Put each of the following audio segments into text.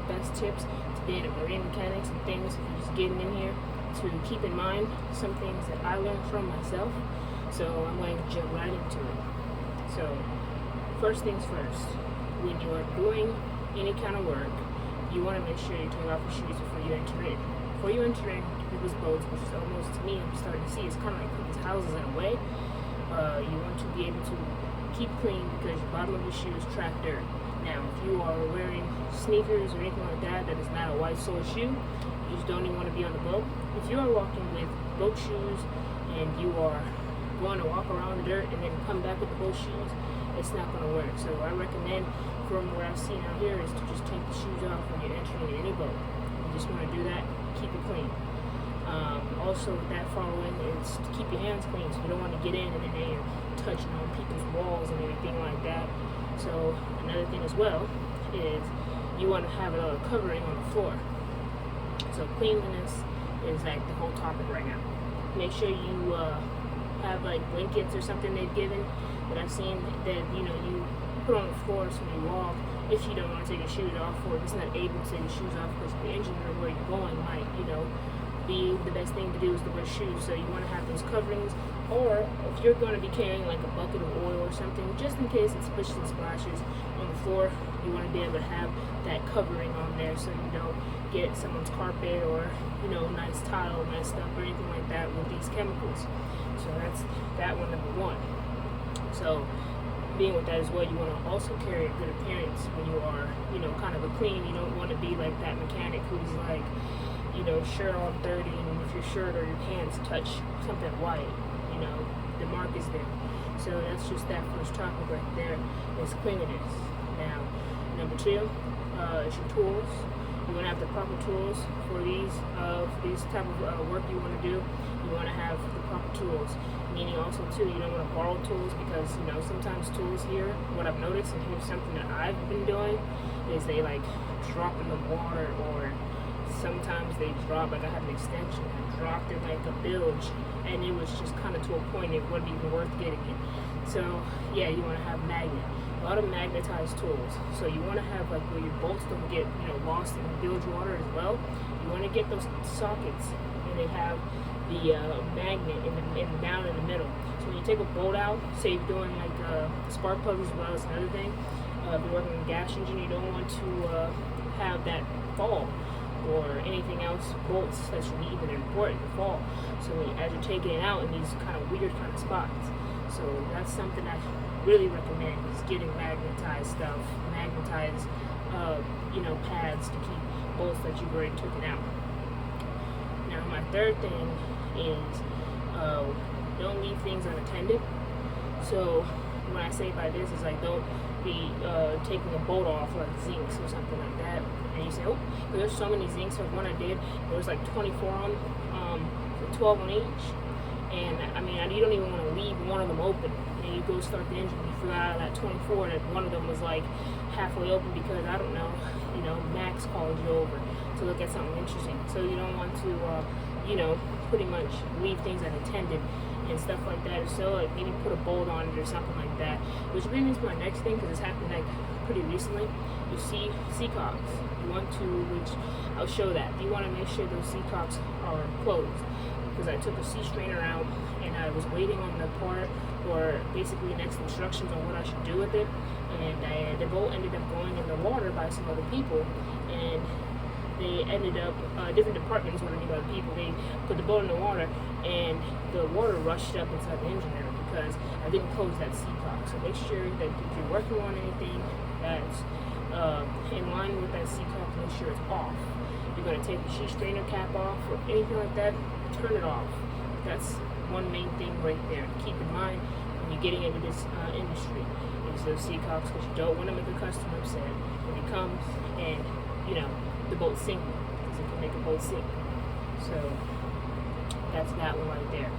best tips to being a marine mechanic, some things if you're just getting in here to keep in mind, some things that I learned from myself. So I'm going to jump right into it. So first things first, when you are doing any kind of work, you want to make sure you take off your shoes before you enter in. Before you enter in people's boats, which is almost, to me, I'm starting to see, it's kind of like people's houses in a way. You want to be able to keep clean because the bottom of your shoes track dirt. Now, if you are wearing sneakers or anything like that, that is not a white sole shoe, you just don't even want to be on the boat. If you are walking with boat shoes and you are going to walk around the dirt and then come back with the boat shoes, it's not going to work. So I recommend, from what I've seen out here, is to just take the shoes off when you're entering any boat. You just want to do that, keep it clean. Also, with that following is to keep your hands clean, so you don't want to get in and then you're touching on people's walls and everything like that. So another thing as well is you want to have a covering on the floor. So cleanliness is like the whole topic right now. Make sure you have like blankets or something they've given that I've seen that you put on the floor so when you walk, if you don't want to take your shoes off, or if it's not able to take your shoes off because the engine or where you're going might be the best thing to do is to wear shoes. So you want to have those coverings, or if you're going to be carrying like a bucket of oil or something, just in case it splishes and splashes on the floor, you want to be able to have that covering on there so you don't get someone's carpet or nice tile messed up or anything like that with these chemicals. So that's that one, number one. So being with that as well, you want to also carry a good appearance when you are kind of a clean. You don't want to be like that mechanic who's like shirt all dirty, and if your shirt or your pants touch something white, the mark is there. So that's just that first topic right there, is cleanliness. Now, number two is your tools. You want to have the proper tools for these type of work you want to do. You want to have the proper tools. Meaning also too, you don't want to borrow tools because sometimes tools here, what I've noticed, and here's something that I've been doing, is they like drop in the water, or sometimes they drop, like I had an extension that dropped in like a bilge, and it was just kind of to a point it wasn't even worth getting it. So yeah, you want to have a lot of magnetized tools. So you want to have like where your bolts don't get lost in the bilge water as well. You want to get those sockets, and they have the magnet down in the middle. So when you take a bolt out, say you're doing like spark plugs as well as another thing, if you're working on a gas engine, you don't want to have that fall, or anything else, bolts that's even important to fall. So as you're taking it out in these kind of weird kind of spots. So that's something I really recommend, is getting magnetized stuff, magnetized pads to keep bolts that you've already taken out. Now my third thing is don't leave things unattended. So when I say by this, is like don't be taking a bolt off like zincs or something like that, and you say, oh, there's so many zincs. So one I did, there was like 24 on 12 on each, and I mean you don't even want to leave one of them open, and you go start the engine, you forgot out of that 24 that one of them was like halfway open because I don't know, Max called you over to look at something interesting. So you don't want to pretty much leave things unattended and stuff like that. So like maybe put a bolt on it or something like that. Which brings me to my next thing, because it's happened like pretty recently. You see seacocks. You want to, which I'll show that. You want to make sure those seacocks are closed. Because I took a sea strainer out and I was waiting on the part, or basically next instructions on what I should do with it. And the boat ended up going in the water by some other people, and they ended up, different departments were other people, they put the boat in the water, and the water rushed up inside the engine area because I didn't close that seacock. So make sure that if you're working on anything that's in line with that seacock, make sure it's off. If you're going to take the sea strainer cap off or anything like that, turn it off. That's one main thing right there to keep in mind when you're getting into this industry, is those seacocks, because you don't want to make a customer upset when it comes and the boat sinking, because it can make a boat sink. So that's that one right there.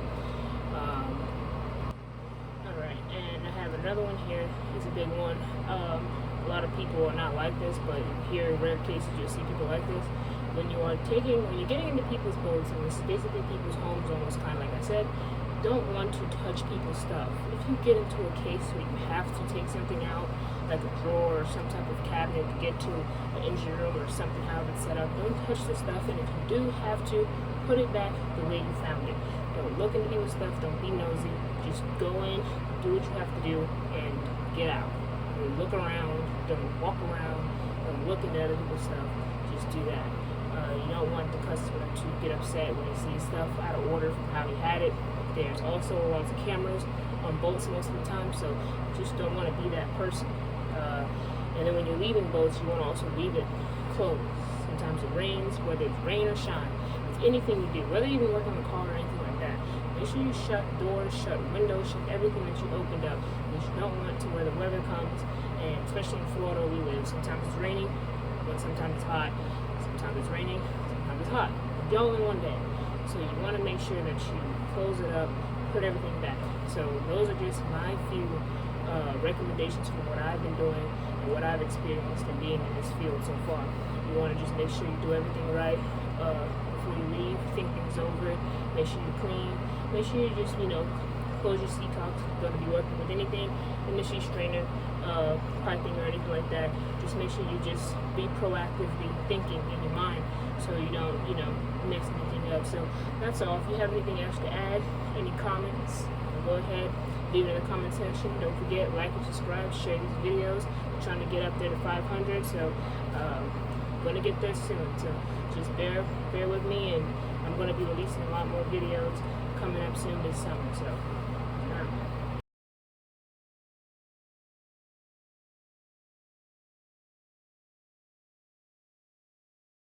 Alright, and I have another one here. It's a big one. A lot of people are not like this, but here in rare cases you'll see people like this. When you're getting into people's boats, and this is basically people's homes almost, kind of like I said, don't want to touch people's stuff. If you get into a case where you have to take something out, like a drawer or some type of cabinet to get to an engine room or something, however it's set up. Don't touch the stuff, and if you do have to, put it back the way you found it. Don't look into people's stuff, don't be nosy. Just go in, do what you have to do, and get out. Don't look around, don't walk around, don't look into other people's stuff. Just do that. You don't want the customer to get upset when they see stuff out of order from how he had it. There's also lots of cameras on boats most of the time, so you just don't want to be that person. And then when you're leaving boats, you want to also leave it closed. Sometimes it rains, whether it's rain or shine. It's anything you do, whether you even work on a car or anything like that. Make sure you shut doors, shut windows, shut everything that you opened up, because you don't want to where the weather comes, and especially in Florida where we live, sometimes it's raining, but sometimes it's hot. Sometimes it's raining, sometimes it's hot. All in one day. So you want to make sure that you close it up, put everything back. So those are just my few recommendations from what I've been doing and what I've experienced in being in this field so far. You want to just make sure you do everything right before you leave. Think things over. Make sure you clean. Make sure you just, close your sea cocks. If you're going to be working with anything in the sea strainer, piping or anything like that. Just make sure you just be proactive, be thinking in your mind, so you don't, mix anything up. So that's all. If you have anything else to add, any comments, go ahead, leave it in the comment section. Don't forget, like and subscribe, share these videos. I'm trying to get up there to 500, so going to get there soon. So just bear with me, and I'm going to be releasing a lot more videos coming up soon this summer. So